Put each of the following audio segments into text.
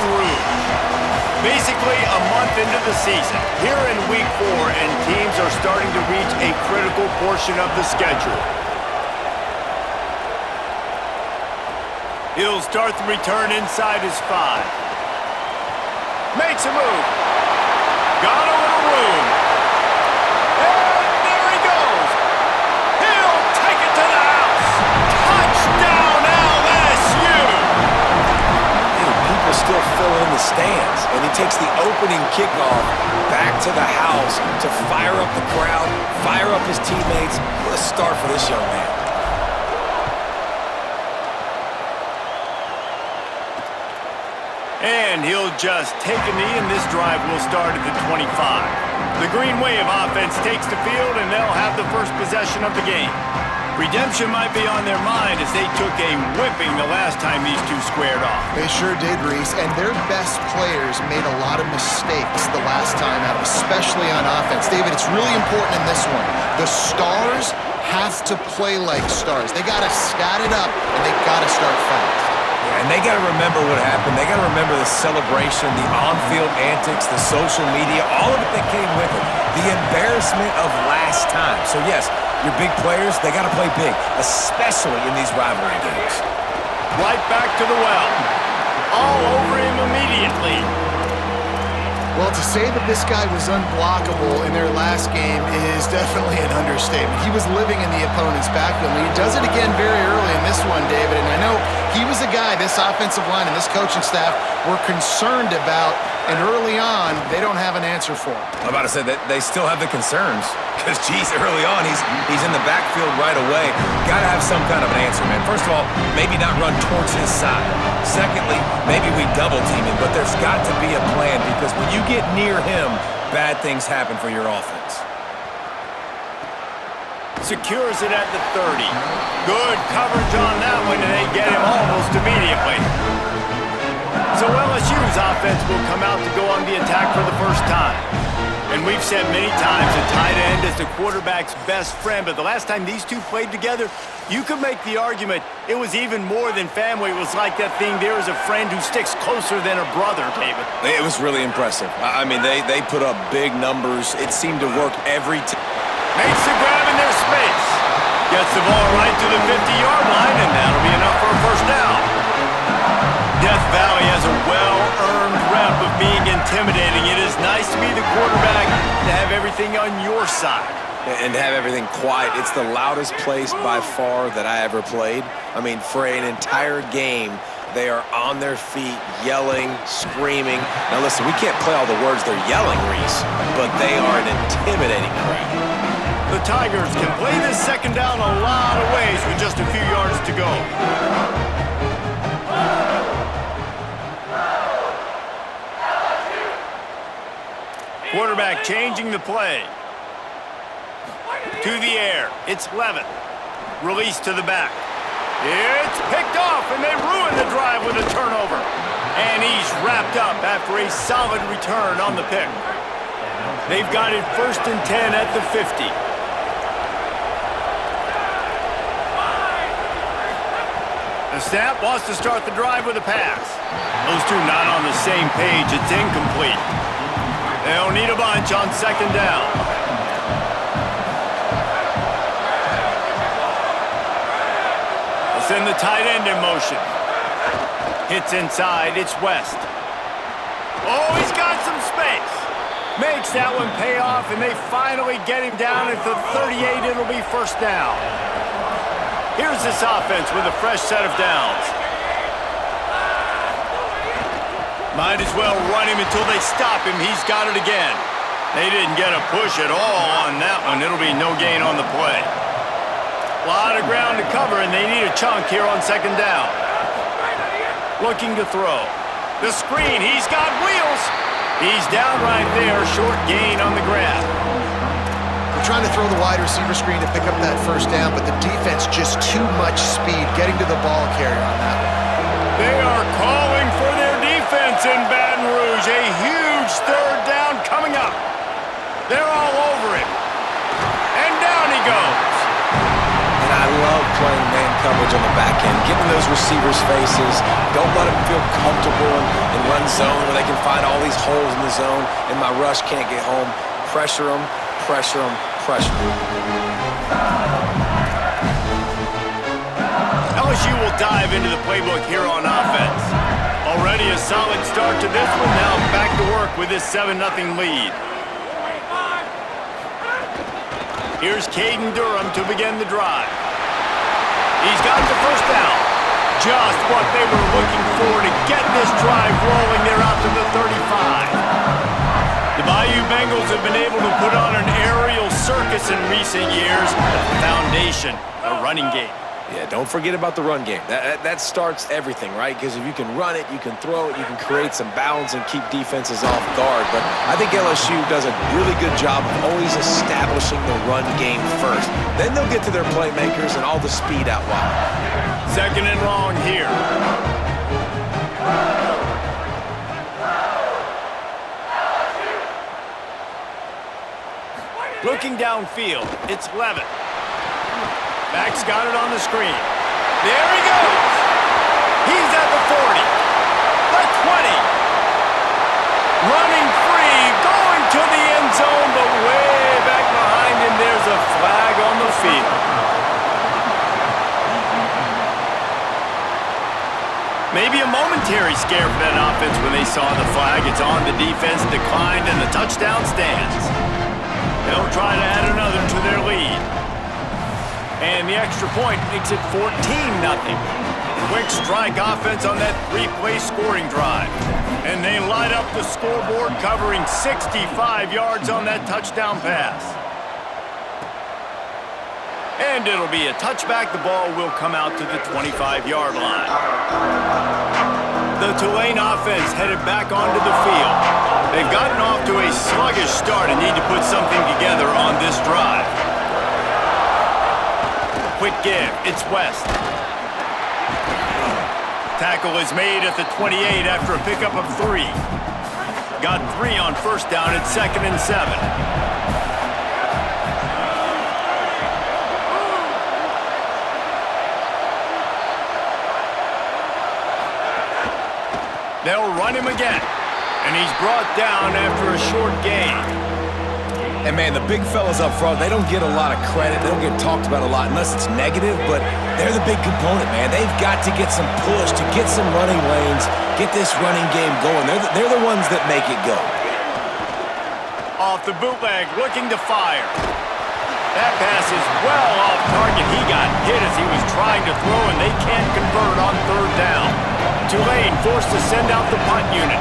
Baton Rouge. Basically a month into the season, here in Week 4, and teams are starting to reach a critical portion of the schedule. He'll start the return inside his 5. Makes a move. Got a little room. And there he goes. He'll take it to the house. Touchdown, LSU! People still fill in the stands, and he takes the opening kickoff back to the house to fire up the crowd, fire up his teammates. What a start for this young man. And he'll just take a knee, and this drive will start at the 25. The Green Wave offense takes the field, and they'll have the first possession of the game. Redemption might be on their mind as they took a whipping the last time these two squared off. They sure did, Reese, and their best players made a lot of mistakes the last time out, especially on offense. David, it's really important in this one. The stars have to play like stars. They got to stat it up, and they got to start fast. And they got to remember what happened. They got to remember the celebration, the on-field antics, the social media, all of it that came with it. The embarrassment of last time. So, yes, your big players, they got to play big, especially in these rivalry games. Right back to the well. All over him immediately. Well, to say that this guy was unblockable in their last game is definitely an understatement. He was living in the opponent's backfield, and he does it again very early in this one, David. And I know he was a guy this offensive line and this coaching staff were concerned about, and early on, they don't have an answer for him. I'm about to say that they still have the concerns because, geez, early on, he's in the backfield right away. Got to have some kind of an answer, man. First of all, maybe not run towards his side. Secondly, maybe we double team him, but there's got to be a plan because when you get near him, bad things happen for your offense. Secures it at the 30. Good coverage on that one, and they get him almost immediately. So LSU's offense will come out to go on the attack for the first time. And we've said many times a tight end is the quarterback's best friend, but the last time these two played together, you could make the argument it was even more than family. It was like that thing, there is a friend who sticks closer than a brother, David. It was really impressive. I mean, they put up big numbers. It seemed to work every time. Makes the grab in their space. Gets the ball right to the 50-yard line, and that'll be enough for a first down. Death Valley has a well-earned rep of being intimidating. It is nice to be the quarterback, to have everything on your side. And to have everything quiet. It's the loudest place by far that I ever played. I mean, for an entire game, they are on their feet, yelling, screaming. Now listen, we can't play all the words they're yelling, Reese, but they are an intimidating crowd. The Tigers can play this second down a lot of ways with just a few yards to go. Quarterback changing the play. To the air. It's Levitt. Release to the back. It's picked off, and they ruin the drive with a turnover. And he's wrapped up after a solid return on the pick. They've got it 1st and 10 at the 50. The snap wants to start the drive with a pass. Those two not on the same page. It's incomplete. They'll need a bunch on second down. They'll send the tight end in motion. Hits inside. It's West. Oh, he's got some space. Makes that one pay off, and they finally get him down at the 38. It'll be first down. Here's this offense with a fresh set of downs. Might as well run him until they stop him. He's got it again. They didn't get a push at all on that one. It'll be no gain on the play. A lot of ground to cover, and they need a chunk here on second down. Looking to throw. The screen, he's got wheels. He's down right there, short gain on the grab. They're trying to throw the wide receiver screen to pick up that first down, but the defense just too much speed getting to the ball carrier on that one. They are calling for their defense in Baton Rouge. A huge third down coming up. They're all over him. And down he goes. And I love playing man coverage on the back end. Get in those receivers' faces. Don't let them feel comfortable in run zone where they can find all these holes in the zone and my rush can't get home. Pressure them, pressure them, pressure them. LSU will dive into the playbook here on offense. Already a solid start to this one. Now back to work with this 7-0 lead. Here's Caden Durham to begin the drive. He's got the first down. Just what they were looking for to get this drive rolling. They're out to the 35. The Bayou Bengals have been able to put on an aerial circus in recent years. The foundation, a running game. Yeah, don't forget about the run game. That starts everything, right? Because if you can run it, you can throw it, you can create some balance and keep defenses off guard. But I think LSU does a really good job of always establishing the run game first. Then they'll get to their playmakers and all the speed out wide. Second and long here. Looking downfield, it's Levitt. Back's got it on the screen. There he goes. He's at the 40, the 20. Running free, going to the end zone, but way back behind him, there's a flag on the field. Maybe a momentary scare for that offense when they saw the flag. It's on, the defense declined, and the touchdown stands. They'll try to add another to their lead. And the extra point makes it 14-0. Quick strike offense on that three-play scoring drive. And they light up the scoreboard, covering 65 yards on that touchdown pass. And it'll be a touchback. The ball will come out to the 25-yard line. The Tulane offense headed back onto the field. They've gotten off to a sluggish start and need to put something together on this drive. Quick give, it's West. Tackle is made at the 28 after a pickup of 3. Got 3 on first down at 2nd and 7. They'll run him again, and he's brought down after a short gain. And, man, the big fellas up front, they don't get a lot of credit. They don't get talked about a lot unless it's negative, but they're the big component, man. They've got to get some push, to get some running lanes, get this running game going. They're the ones that make it go. Off the bootleg, looking to fire. That pass is well off target. He got hit as he was trying to throw, and they can't convert on third down. Tulane forced to send out the punt unit.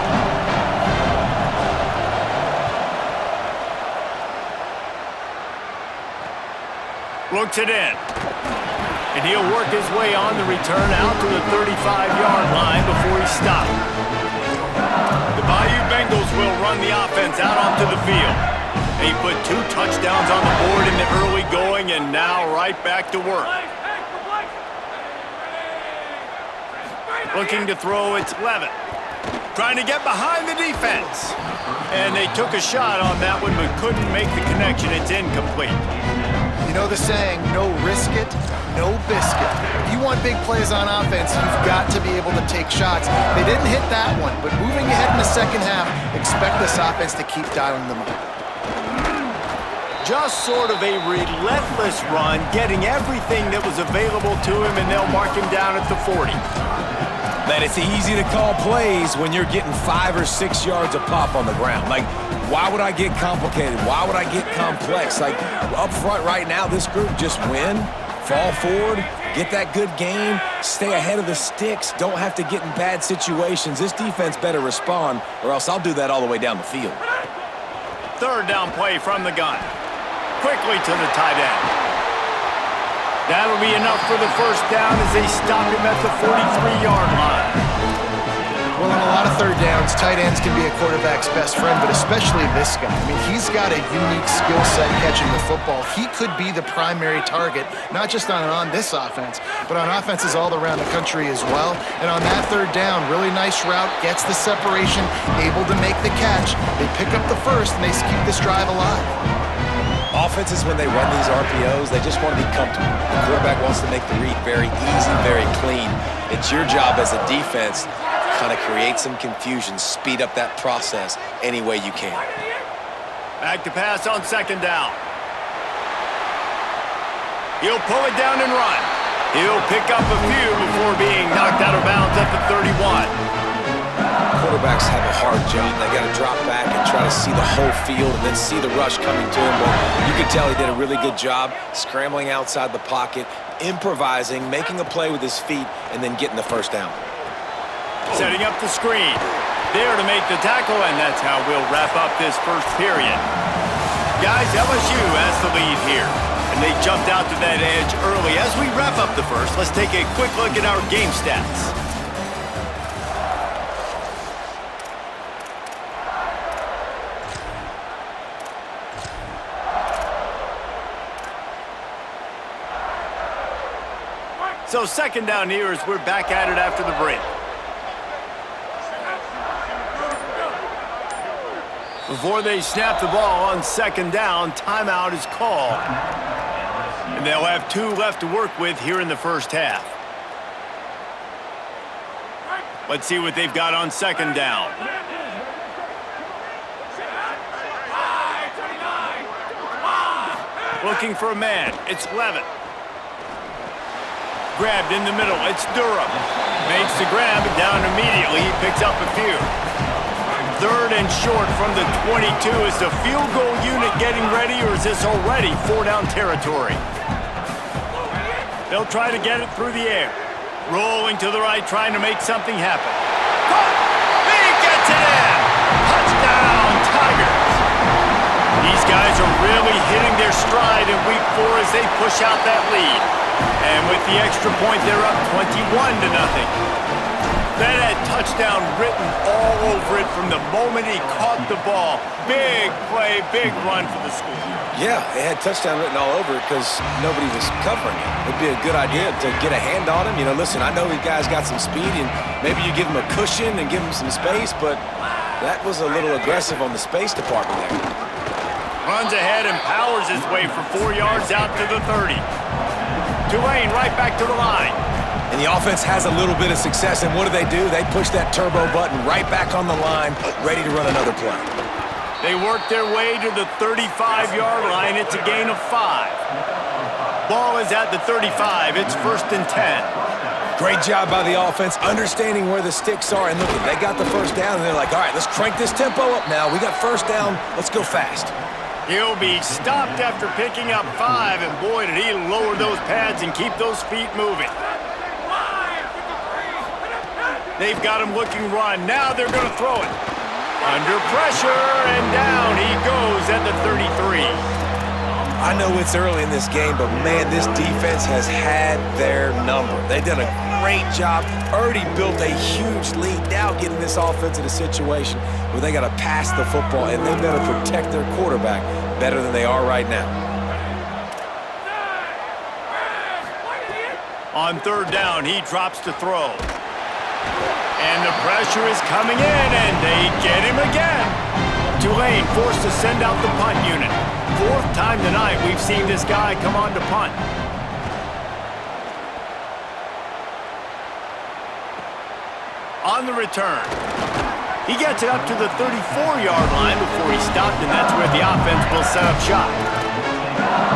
Looks it in. And he'll work his way on the return out to the 35-yard line before he's stopped. The Bayou Bengals will run the offense out onto the field. They put 2 touchdowns on the board in the early going, and now right back to work. Looking to throw, it's Levitt. Trying to get behind the defense. And they took a shot on that one, but couldn't make the connection. It's incomplete. You know the saying, no risk it, no biscuit. If you want big plays on offense, you've got to be able to take shots. They didn't hit that one, but moving ahead in the second half, expect this offense to keep dialing them up. Just sort of a relentless run, getting everything that was available to him, and they'll mark him down at the 40. Man, it's easy to call plays when you're getting 5 or 6 yards a pop on the ground. Like, why would I get complicated? Why would I get complex? Like, up front right now, this group just win, fall forward, get that good game, stay ahead of the sticks, don't have to get in bad situations. This defense better respond, or else I'll do that all the way down the field. Third down play from the gun. Quickly to the tight end. That'll be enough for the first down as they stop him at the 43-yard line. Well, on a lot of third downs, tight ends can be a quarterback's best friend, but especially this guy. I mean, he's got a unique skill set catching the football. He could be the primary target, not just on this offense, but on offenses all around the country as well. And on that third down, really nice route, gets the separation, able to make the catch. They pick up the first, and they keep this drive alive. Offenses, when they run these RPOs, they just want to be comfortable. The quarterback wants to make the read very easy, very clean. It's your job as a defense to kind of create some confusion, speed up that process any way you can. Back to pass on second down. He'll pull it down and run. He'll pick up a few before being knocked out of bounds at the 31. Quarterbacks have a hard job. They got to drop back and try to see the whole field and then see the rush coming to him. But you can tell he did a really good job scrambling outside the pocket, improvising, making a play with his feet, and then getting the first down. Setting up the screen. There to make the tackle, and that's how we'll wrap up this first period. Guys, LSU has the lead here, and they jumped out to that edge early. As we wrap up the first, let's take a quick look at our game stats. So second down here as we're back at it after the break. Before they snap the ball on second down, timeout is called. And they'll have 2 left to work with here in the first half. Let's see what they've got on second down. Looking for a man. It's Levitt. Grabbed in the middle. It's Durham. Makes the grab down immediately. He picks up a few. Third and short from the 22. Is the field goal unit getting ready, or is this already 4-down territory? They'll try to get it through the air. Rolling to the right, trying to make something happen. Caught! He gets it in! Touchdown, Tigers! These guys are really hitting their stride in week 4 as they push out that lead. And with the extra point, they're up 21-0. That had touchdown written all over it from the moment he caught the ball. Big play, big run for the school. Yeah, it had touchdown written all over it because nobody was covering it. It'd be a good idea to get a hand on him. You know, listen, I know these guys got some speed, and maybe you give him a cushion and give him some space, but that was a little aggressive on the space department there. Runs ahead and powers his way for 4 yards out to the 30. Tulane right back to the line. And the offense has a little bit of success, and what do? They push that turbo button right back on the line, ready to run another play. They work their way to the 35-yard line. It's a gain of 5. Ball is at the 35. It's 1st and 10. Great job by the offense, understanding where the sticks are, and looking, they got the first down, and they're like, all right, let's crank this tempo up now. We got first down. Let's go fast. He'll be stopped after picking up 5, and boy, did he lower those pads and keep those feet moving. They've got him looking run. Now they're going to throw it. Under pressure, and down he goes at the 33. I know it's early in this game, but man, this defense has had their number. They've done a great job, already built a huge lead, now getting this offense in a situation where they got to pass the football, and they better protect their quarterback better than they are right now. On third down, he drops to throw. And the pressure is coming in, and they get him again. Tulane forced to send out the punt unit. 4th time tonight we've seen this guy come on to punt. On the return, he gets it up to the 34-yard line before he stopped, and that's where the offense will set up shop.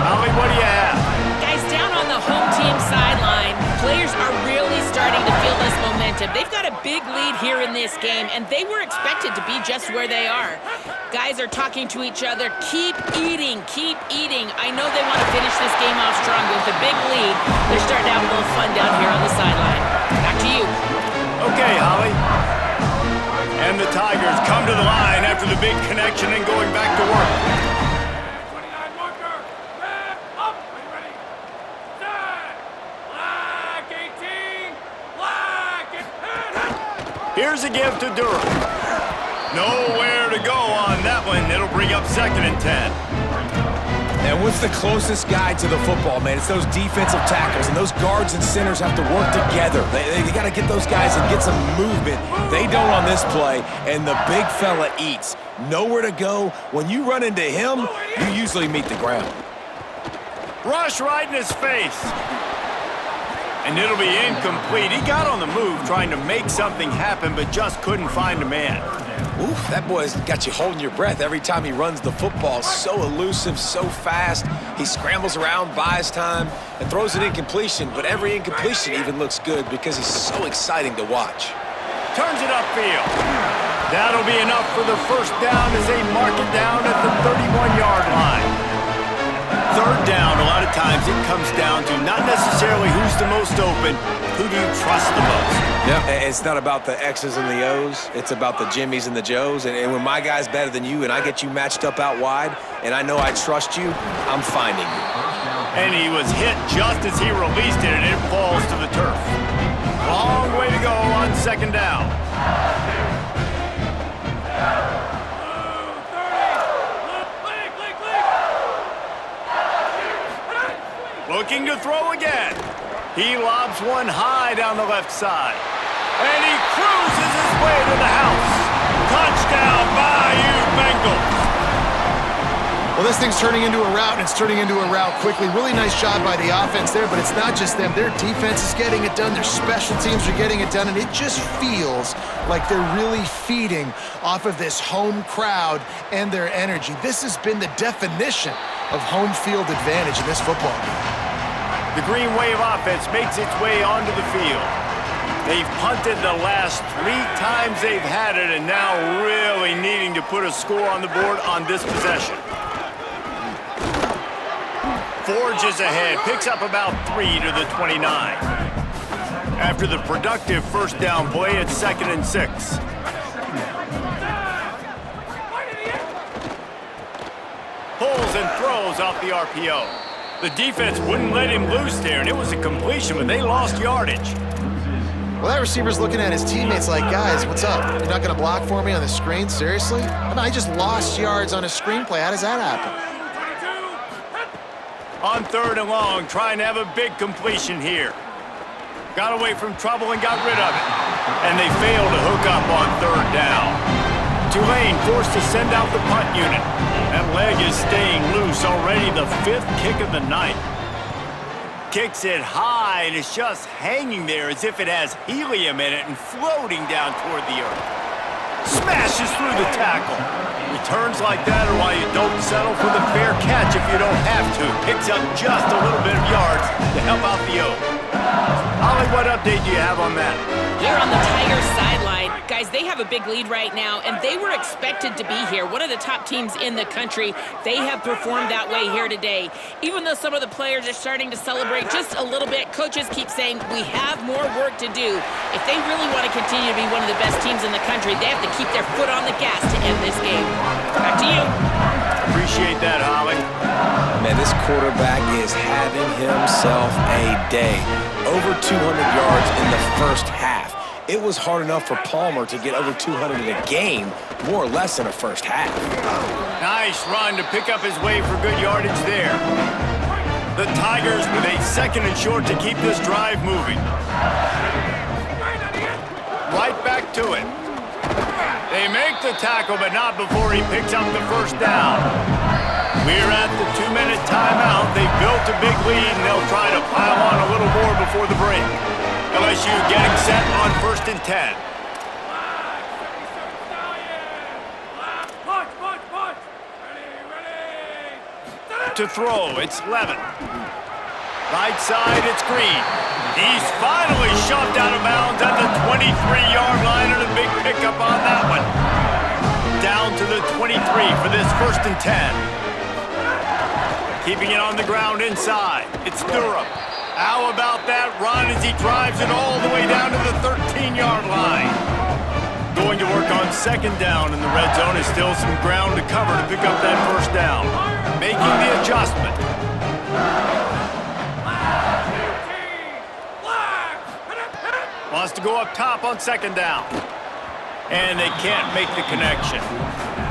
Holly, what do you have? Guys, down on the home team sideline, players are really starting to feel this momentum. They've got a big lead here in this game, and they were expected to be just where they are. Guys are talking to each other. Keep eating, keep eating. I know they want to finish this game off strong with a big lead. They're starting to have a little fun down here on the sideline. Back to you. Okay, Holly. And the Tigers come to the line after the big connection and going back to work. Here's a give to Durham. Nowhere to go on that one. It'll bring up 2nd and 10. And what's the closest guy to the football, man? It's those defensive tackles, and those guards and centers have to work together. They got to get those guys and get some movement. They don't on this play, and the big fella eats. Nowhere to go. When you run into him, you usually meet the ground. Rush right in his face. And it'll be incomplete. He got on the move trying to make something happen, but just couldn't find a man. Ooh, that boy's got you holding your breath every time he runs the football. So elusive, so fast. He scrambles around, buys time, and throws an incompletion, but every incompletion even looks good because he's so exciting to watch. Turns it upfield. That'll be enough for the first down as they mark it down at the 31-yard line. Third down, a lot of times it comes down to not necessarily who's the most open, who do you trust the most? Yeah, it's not about the X's and the O's. It's about the Jimmies and the Joes. And when my guy's better than you and I get you matched up out wide and I know I trust you, I'm finding you. And he was hit just as he released it, and it falls to the turf. Long way to go on second down. Looking to throw again. He lobs one high down the left side. And he cruises his way to the house. Touchdown, Bayou Bengals. Well, this thing's turning into a route, and it's turning into a route quickly. Really nice job by the offense there, but it's not just them. Their defense is getting it done. Their special teams are getting it done, and it just feels like they're really feeding off of this home crowd and their energy. This has been the definition of home field advantage in this football game. The Green Wave offense makes its way onto the field. They've punted the last 3 times they've had it, and now really needing to put a score on the board on this possession. Forges ahead, picks up about 3 to the 29. After the productive first down play, it's 2nd and 6. Pulls and throws off the RPO. The defense wouldn't let him loose there, and it was a completion, but they lost yardage. Well, that receiver's looking at his teammates like, guys, what's up? You're not going to block for me on the screen? Seriously? I mean, I just lost yards on a screenplay. How does that happen? On 3rd and long, trying to have a big completion here. Got away from trouble and got rid of it. And they failed to hook up on 3rd down. Tulane forced to send out the punt unit. That leg is staying loose, already the 5th kick of the night. Kicks it high, and it's just hanging there as if it has helium in it and floating down toward the earth. Smashes through the tackle. Returns like that are why you don't settle for the fair catch if you don't have to. Picks up just a little bit of yards to help out the O. Holly, what update do you have on that? Here on the Tigers sideline, guys, they have a big lead right now, and they were expected to be here. One of the top teams in the country. They have performed that way here today. Even though some of the players are starting to celebrate just a little bit, coaches keep saying we have more work to do. If they really want to continue to be one of the best teams in the country, they have to keep their foot on the gas to end this game. Back to you. Appreciate that, Holly. Man, this quarterback is having himself a day. Over 200 yards in the first half. It was hard enough for Palmer to get over 200 in a game, more or less in a first half. Nice run to pick up his way for good yardage there. The Tigers with a 2nd and short to keep this drive moving. Right back to it. They make the tackle, but not before he picks up the first down. We're at the 2-minute timeout. They've built a big lead, and they'll try to pile on a little more before the break. LSU getting set on 1st and 10. To throw, it's Levin. Right side, it's Green. He's finally shoved out of bounds at the 23-yard line, and a big pickup on that one. Down to the 23 for this 1st and 10. Keeping it on the ground inside. It's Durham. How about that run as he drives it all the way down to the 13-yard line? Going to work on 2nd down in the red zone. Is still some ground to cover to pick up that first down. Making the adjustment. Wants to go up top on 2nd down. and they can't make the connection.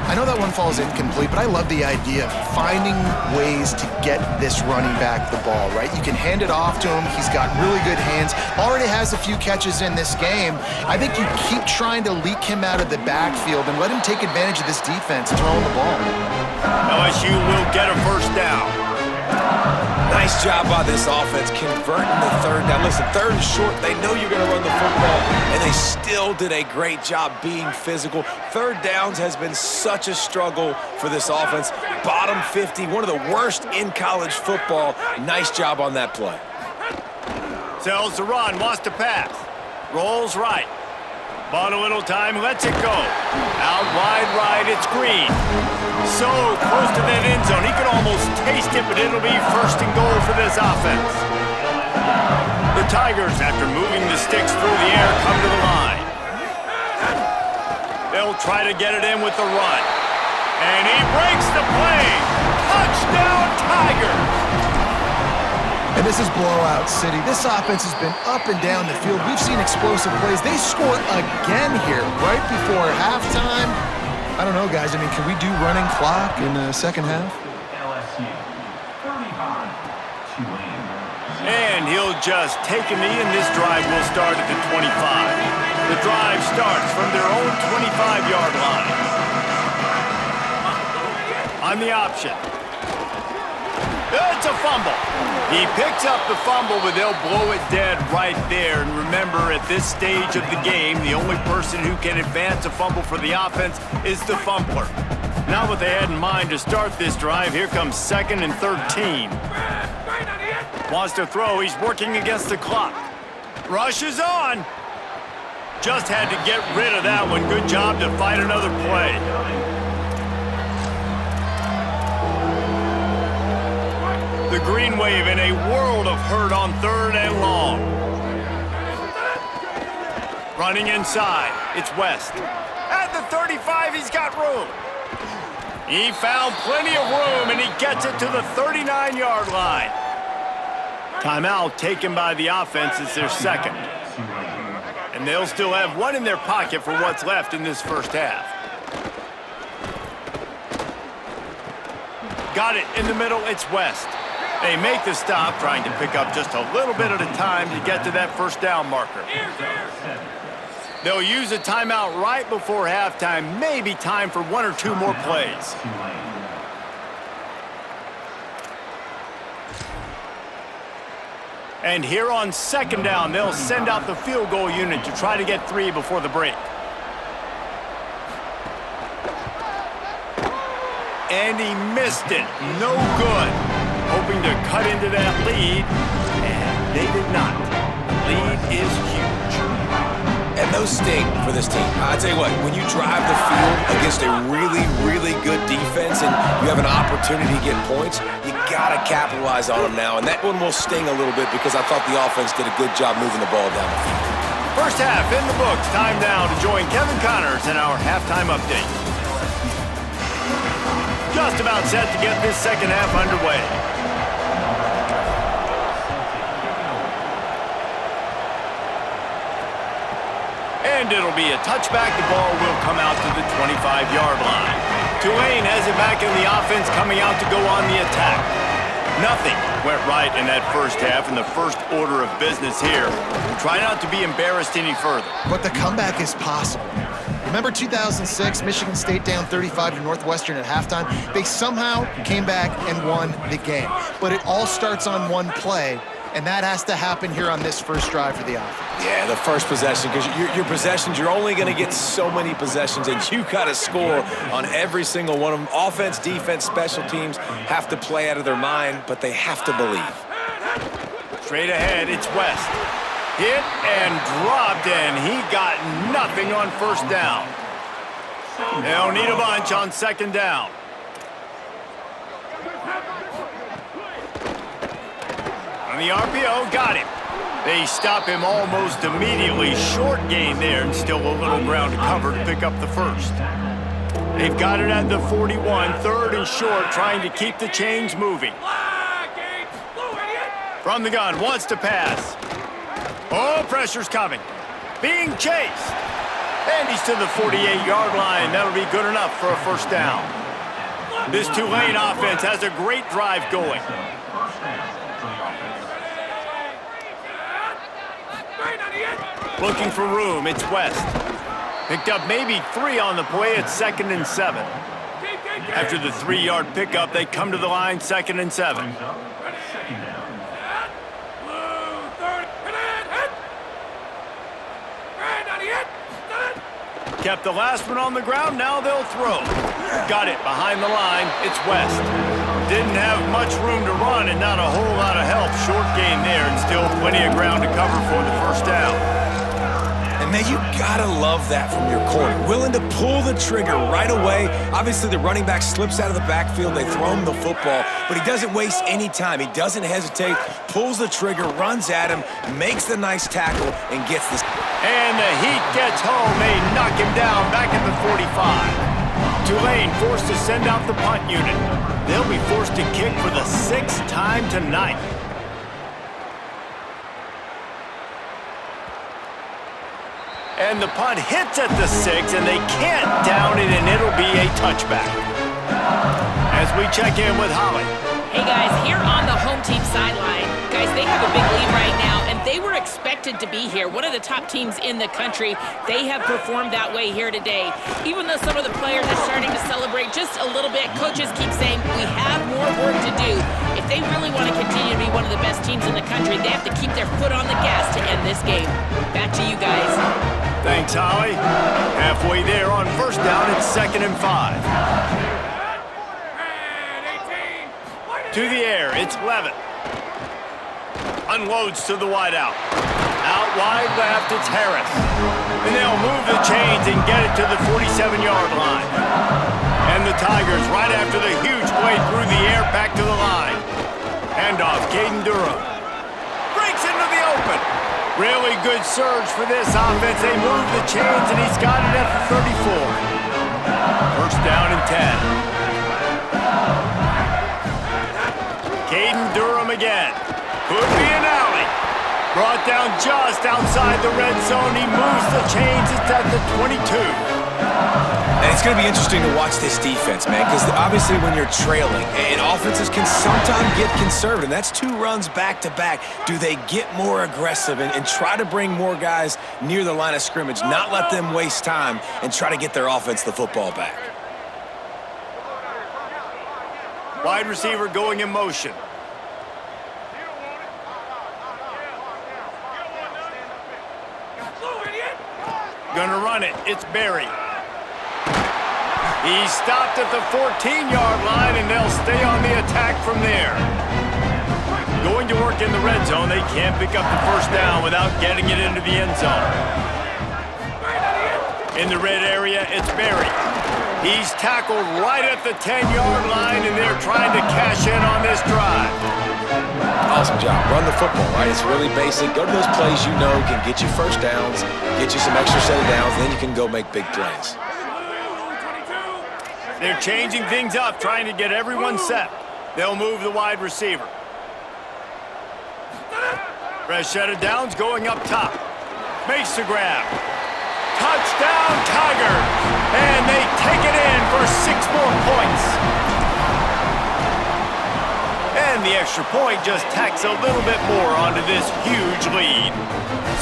I know that one falls incomplete, but I love the idea of finding ways to get this running back the ball, right? You can hand it off to him. He's got really good hands. Already has a few catches in this game. I think you keep trying to leak him out of the backfield and let him take advantage of this defense throwing the ball. LSU will get a first down. Nice job by this offense converting the third down. Listen, third and short, they know you're going to run the football, and they still did a great job being physical. Third downs has been such a struggle for this offense. Bottom 50, one of the worst in college football. Nice job on that play. Sells to run, wants to pass. Rolls right. Bought a little time, lets it go. Out wide right, it's Green. So close to that end zone, he could almost taste it, but it'll be first and goal for this offense. The Tigers, after moving the sticks through the air, come to the line. They'll try to get it in with the run. And he breaks the play. Touchdown, Tigers! And this is blowout city. This offense has been up and down the field. We've seen explosive plays. They score again here right before halftime. I don't know, guys. I mean, can we do running clock in the second half? And he'll just take a knee, and this drive will start at the 25. The drive starts from their own 25-yard line. On the option. It's a fumble. He picks up the fumble, but they'll blow it dead right there. And remember, at this stage of the game, the only person who can advance a fumble for the offense is the fumbler. Not what they had in mind to start this drive. Here comes 2nd and 13. Wants to throw. He's working against the clock. Rush is on. Just had to get rid of that one. Good job to fight another play. The Green Wave in a world of hurt on 3rd and long. Running inside, it's West. At the 35, he's got room. He found plenty of room, and he gets it to the 39-yard line. Timeout taken by the offense. It's their second. And they'll still have one in their pocket for what's left in this first half. Got it in the middle, it's West. They make the stop, trying to pick up just a little bit at a time to get to that first down marker. They'll use a timeout right before halftime, maybe time for 1 or 2 more plays. And here on 2nd down, they'll send out the field goal unit to try to get 3 before the break. And he missed it. No good. Hoping to cut into that lead, and they did not. The lead is huge. And those sting for this team. I tell you what, when you drive the field against a really, really good defense and you have an opportunity to get points, you got to capitalize on them now. And that one will sting a little bit because I thought the offense did a good job moving the ball down the field. First half in the books. Time now to join Kevin Connors in our halftime update. Just about set to get this second half underway. And it'll be a touchback. The ball will come out to the 25-yard line. Tulane has it back in the offense, coming out to go on the attack. Nothing went right in that first half, and the first order of business here. Try not to be embarrassed any further. But the comeback is possible. Remember 2006, Michigan State down 35 to Northwestern at halftime? They somehow came back and won the game. But it all starts on one play, and that has to happen here on this first drive for the offense. Yeah, the first possession, because your possessions, you're only going to get so many possessions, and you got to score on every single one of them. Offense, defense, special teams have to play out of their mind, but they have to believe. Straight ahead, it's West. Hit and dropped, and he got nothing on first down. They'll need a bunch on 2nd down. On the RPO, got him. They stop him almost immediately. Short gain there, and still a little ground to cover to pick up the first. They've got it at the 41, 3rd and short, trying to keep the chains moving. From the gun, wants to pass. Oh, pressure's coming. Being chased. And he's to the 48-yard line. That'll be good enough for a first down. This Tulane offense has a great drive going. Looking for room, it's West. Picked up maybe 3 on the play. It's 2nd and 7. After the 3-yard pickup, they come to the line, 2nd and 7. Kept the last one on the ground, now they'll throw. Got it behind the line, it's West. Didn't have much room to run and not a whole lot of help. Short gain there and still plenty of ground to cover for the first down. And man, you gotta love that from your corner. Willing to pull the trigger right away. Obviously, the running back slips out of the backfield. They throw him the football, but he doesn't waste any time. He doesn't hesitate, pulls the trigger, runs at him, makes the nice tackle, and gets this. And the heat gets home. They knock him down back at the 45. Tulane forced to send out the punt unit. They'll be forced to kick for the 6th time tonight. And the punt hits at the 6, and they can't down it, and it'll be a touchback. As we check in with Holly. Hey, guys, here on the home team sideline, guys, they have a big lead right now, and they were expected to be here. One of the top teams in the country. They have performed that way here today. Even though some of the players are starting to celebrate just a little bit, coaches keep saying, we have more work to do. If they really want to continue to be one of the best teams in the country, they have to keep their foot on the gas to end this game. Back to you guys. Thanks, Holly. Halfway there on first down, it's 2nd and 5. To the air, it's Levitt. Unloads to the wideout. Out wide left, it's Harris. And they'll move the chains and get it to the 47-yard line. And the Tigers, right after the huge play through the air, back to the line. Handoff, Caden Durham. Breaks into the open. Really good surge for this offense. They move the chains, and he's got it at the 34. First down and 10. Caden Durham again. Could be an alley. Brought down just outside the red zone. He moves the chains. It's at the 22. And it's going to be interesting to watch this defense, man, because obviously when you're trailing, and offenses can sometimes get conservative. That's 2 runs back-to-back. Do they get more aggressive and try to bring more guys near the line of scrimmage, not let them waste time, and try to get their offense the football back? Wide receiver going in motion. Gonna run it. It's Berry. He's stopped at the 14-yard line, and they'll stay on the attack from there. Going to work in the red zone. They can't pick up the first down without getting it into the end zone. In the red area, it's Berry. He's tackled right at the 10-yard line, and they're trying to cash in on this drive. Awesome job. Run the football, right? It's really basic. Go to those plays you know can get you first downs, get you some extra set of downs, then you can go make big plays. They're changing things up, trying to get everyone set. They'll move the wide receiver. Fresh set of downs going up top. Makes the grab. Touchdown, Tigers! And they take it in for 6 more points. And the extra point just tacks a little bit more onto this huge lead.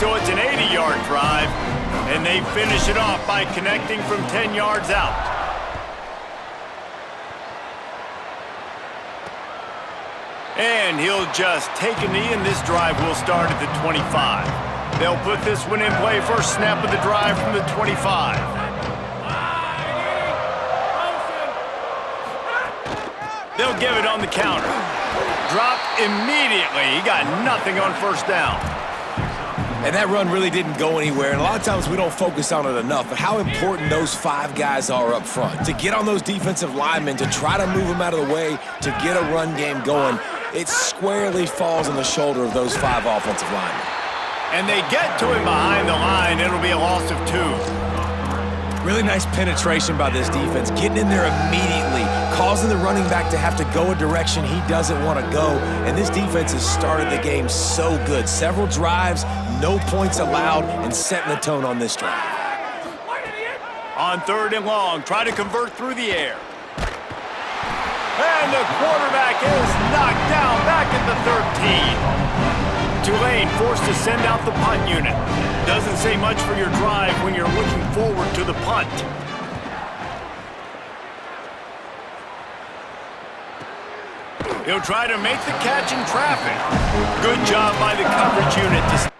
So it's an 80-yard drive, and they finish it off by connecting from 10 yards out. And he'll just take a knee, and this drive will start at the 25. They'll put this one in play. First snap of the drive from the 25. They'll give it on the counter. Dropped immediately. He got nothing on first down. And that run really didn't go anywhere, and a lot of times we don't focus on it enough, but how important those 5 guys are up front. To get on those defensive linemen, to try to move them out of the way, to get a run game going, it squarely falls on the shoulder of those 5 offensive linemen. And they get to him behind the line. It'll be a loss of 2. Really nice penetration by this defense, getting in there immediately, causing the running back to have to go a direction he doesn't want to go. And this defense has started the game so good. Several drives, no points allowed, and setting the tone on this drive. On 3rd and long, try to convert through the air. And the quarterback is knocked down back at the 13. Tulane forced to send out the punt unit. Doesn't say much for your drive when you're looking forward to the punt. He'll try to make the catch in traffic. Good job by the coverage unit to...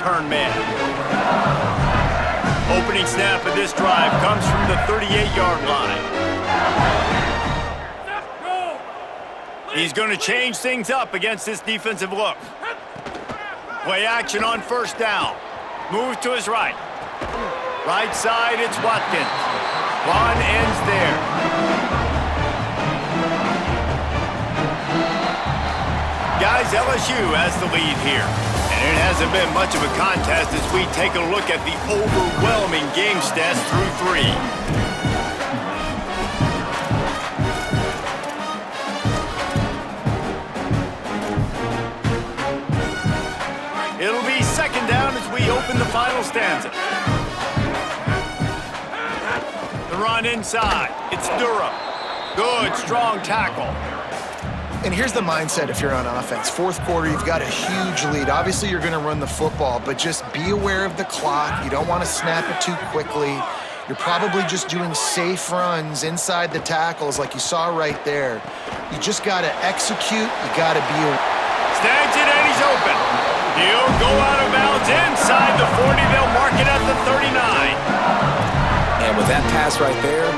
Turn man. Opening snap of this drive comes from the 38-yard line. He's going to change things up against this defensive look. Play action on 1st down. Move to his right. Right side, it's Watkins. Run ends there. Guys, LSU has the lead here. And it hasn't been much of a contest as we take a look at the overwhelming game stats through 3. It'll be 2nd down as we open the final stanza. The run inside. It's Durham. Good, strong tackle. And here's the mindset if you're on offense. 4th quarter, you've got a huge lead. Obviously, you're going to run the football, but just be aware of the clock. You don't want to snap it too quickly. You're probably just doing safe runs inside the tackles like you saw right there. You just got to execute. You got to be aware. Snags it and he's open. He'll go out of bounds inside the 40. They'll mark it at the 39. And with that pass right there,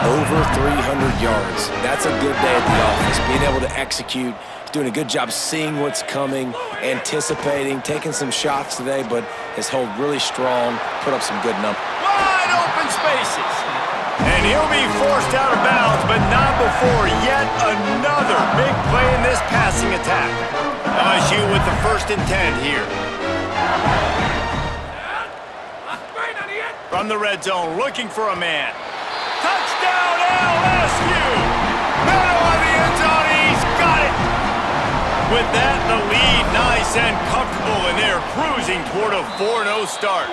over 300 yards. That's a good day at the office. Being able to execute, doing a good job seeing what's coming, anticipating, taking some shots today, but has held really strong, put up some good numbers. Wide open spaces. And he'll be forced out of bounds, but not before yet another big play in this passing attack. LSU with the 1st and 10 here. From the red zone, looking for a man. Touchdown, LSU! Middle of the end zone, he's got it! With that, the lead nice and comfortable, and they're cruising. racing toward a 4-0 start.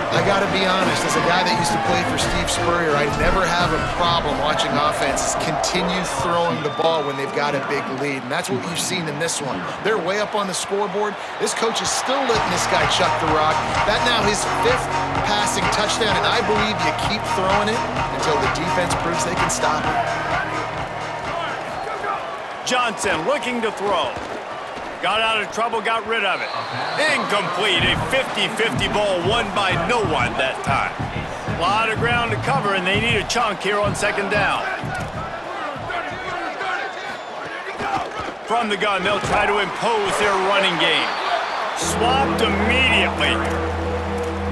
I got to be honest, as a guy that used to play for Steve Spurrier, I never have a problem watching offenses continue throwing the ball when they've got a big lead, and that's what you've seen in this one. They're way up on the scoreboard. This coach is still letting this guy chuck the rock. That now his 5th passing touchdown, and I believe you keep throwing it until the defense proves they can stop it. Johnson looking to throw. Got out of trouble, got rid of it. Incomplete, a 50-50 ball won by no one that time. A lot of ground to cover, and they need a chunk here on 2nd down. From the gun, they'll try to impose their running game. Swapped immediately.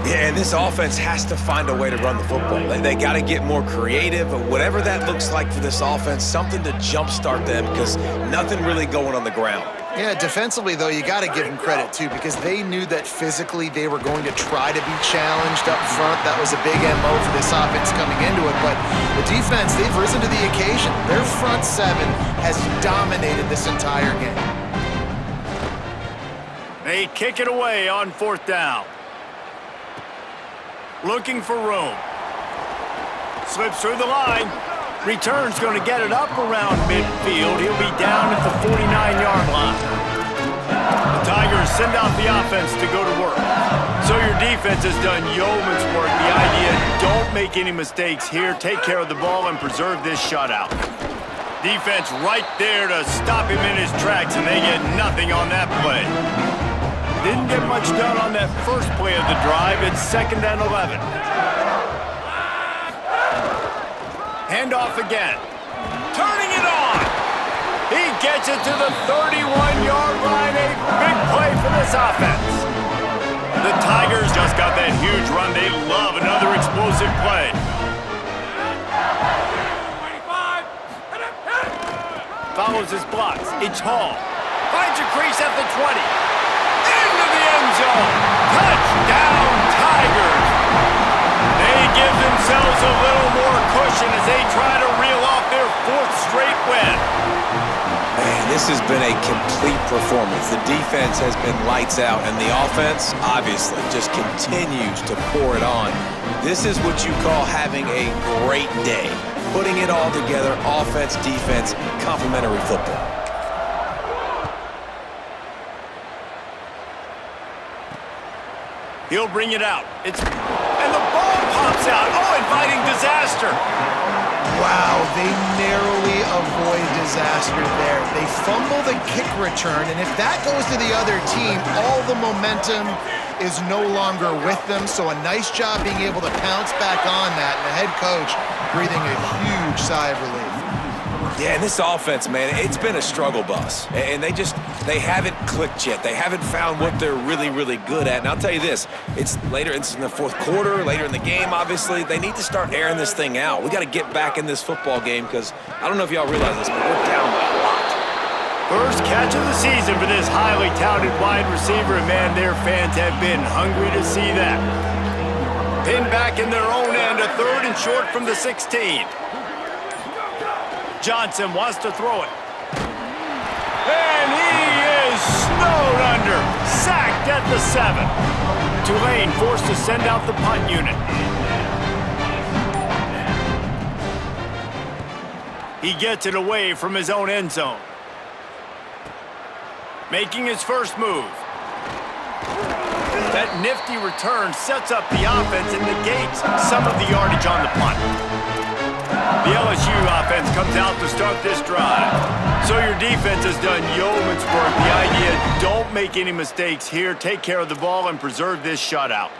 Yeah, and this offense has to find a way to run the football. They got to get more creative, or whatever that looks like for this offense, something to jumpstart them, because nothing really going on the ground. Yeah, defensively, though, you got to give them credit, too, because they knew that physically they were going to try to be challenged up front. That was a big MO for this offense coming into it. But the defense, they've risen to the occasion. Their front 7 has dominated this entire game. They kick it away on 4th down. Looking for room. Slips through the line. Return's going to get it up around midfield. He'll be down at the 49-yard line. The Tigers send out the offense to go to work. So your defense has done yeoman's work. The idea, don't make any mistakes here. Take care of the ball and preserve this shutout. Defense right there to stop him in his tracks, and they get nothing on that play. Didn't get much done on that first play of the drive. It's 2nd and 11. Handoff again. Turning it on. He gets it to the 31-yard line. A big play for this offense. The Tigers just got that huge run. They love another explosive play. Follows his blocks. It's Hall. Finds a crease at the 20. Into the end zone. Touchdown, Tigers. They give themselves a little more cushion as they try to reel off their 4th straight win. Man, this has been a complete performance. The defense has been lights out, and the offense, obviously, just continues to pour it on. This is what you call having a great day. Putting it all together, offense, defense, complementary football. He'll bring it out. And the ball pops out. Oh, inviting disaster. Wow, they narrowly avoid disaster there. They fumble the kick return, and if that goes to the other team, all the momentum is no longer with them. So a nice job being able to pounce back on that, and the head coach breathing a huge sigh of relief. Yeah, and this offense, man, it's been a struggle bus. And they haven't clicked yet. They haven't found what they're really, really good at. And I'll tell you this, it's in the 4th quarter, later in the game, obviously. They need to start airing this thing out. We got to get back in this football game because I don't know if y'all realize this, but we're down by a lot. First catch of the season for this highly touted wide receiver, and man, their fans have been hungry to see that. Pinned back in their own end, a 3rd and short from the 16. Johnson wants to throw it. And he is snowed under. Sacked at the 7. Tulane forced to send out the punt unit. He gets it away from his own end zone. Making his first move. That nifty return sets up the offense and negates some of the yardage on the punt. The LSU offense comes out to start this drive. So your defense has done yeoman's work. The idea, don't make any mistakes here. Take care of the ball and preserve this shutout.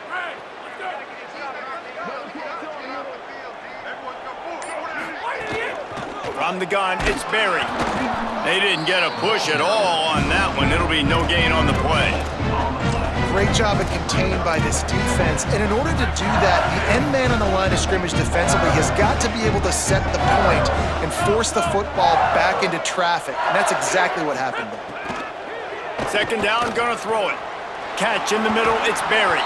From the gun, it's Berry. They didn't get a push at all on that one. It'll be no gain on the play. Great job of contained by this defense. And in order to do that, the end man on the line of scrimmage defensively has got to be able to set the point and force the football back into traffic. And that's exactly what happened there. 2nd down, gonna throw it. Catch in the middle, it's Berry.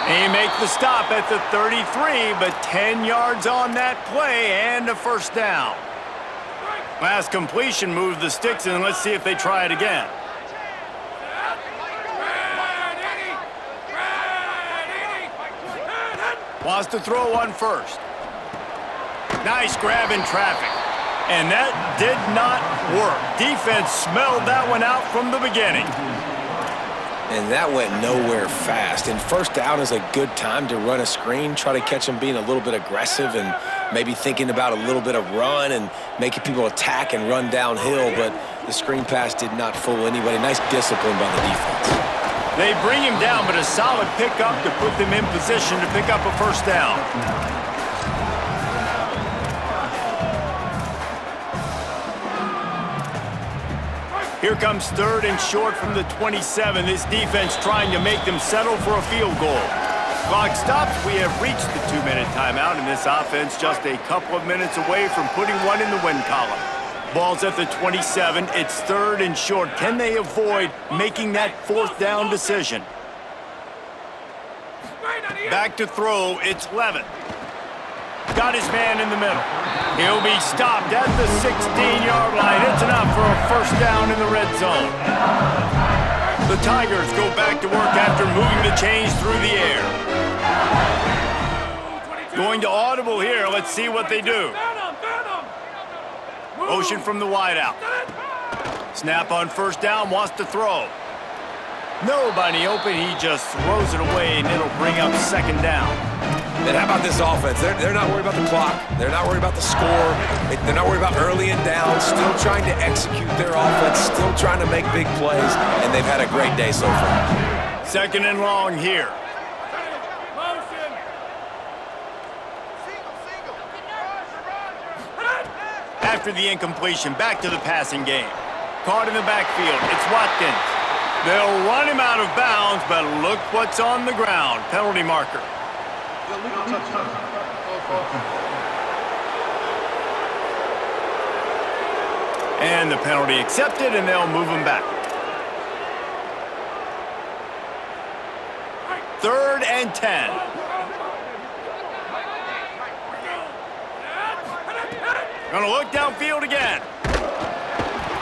They make the stop at the 33, but 10 yards on that play and a 1st down. Last completion moved the sticks, and let's see if they try it again. Wants to throw one first. Nice grab in traffic. And that did not work. Defense smelled that one out from the beginning. And that went nowhere fast. And first down is a good time to run a screen, try to catch them being a little bit aggressive and maybe thinking about a little bit of run and making people attack and run downhill. But the screen pass did not fool anybody. Nice discipline by the defense. They bring him down, but a solid pickup to put them in position to pick up a first down. Here comes 3rd and short from the 27. This defense trying to make them settle for a field goal. Clock stops. We have reached the 2-minute timeout, and this offense just a couple of minutes away from putting one in the win column. Ball's at the 27. It's 3rd and short. Can they avoid making that 4th down decision? Back to throw. It's Levin. Got his man in the middle. He'll be stopped at the 16-yard line. It's enough for a first down in the red zone. The Tigers go back to work after moving the chains through the air. Going to audible here. Let's see what they do. Motion from the wideout. Snap on first down, wants to throw. Nobody open. He just throws it away, and it'll bring up 2nd down. And how about this offense? They're not worried about the clock. They're not worried about the score. They're not worried about early and down. Still trying to execute their offense. Still trying to make big plays. And they've had a great day so far. 2nd and long here. After the incompletion, back to the passing game. Caught in the backfield. It's Watkins. They'll run him out of bounds, but look what's on the ground. Penalty marker. And the penalty accepted, and they'll move him back. 3rd and 10. Gonna look downfield again.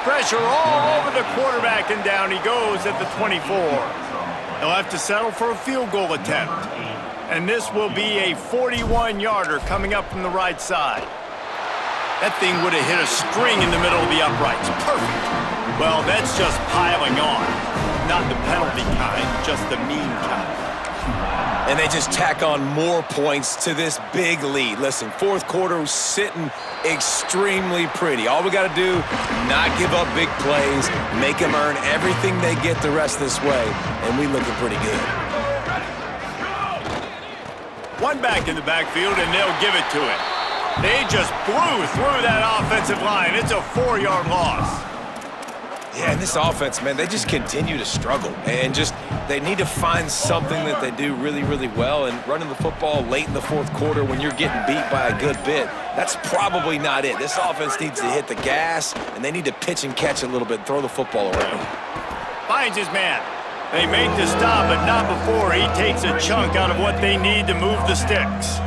Pressure all over the quarterback, and down he goes at the 24. He'll have to settle for a field goal attempt. And this will be a 41-yarder coming up from the right side. That thing would have hit a string in the middle of the uprights. Perfect. Well, that's just piling on. Not the penalty kind, just the mean kind. And they just tack on more points to this big lead. Listen, 4th quarter sitting extremely pretty. All we got to do, not give up big plays, make them earn everything they get the rest this way, and we looking pretty good. One back in the backfield, and they'll give it to it. They just blew through that offensive line. It's a 4-yard loss. Yeah, and this offense, man, they just continue to struggle. And just, they need to find something that they do really, really well. And running the football late in the 4th quarter when you're getting beat by a good bit, that's probably not it. This offense needs to hit the gas, and they need to pitch and catch a little bit, throw the football around. Finds his man. They make the stop, but not before he takes a chunk out of what they need to move the sticks.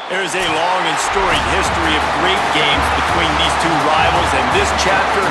There's a long and storied history of great games between these two rivals, and this chapter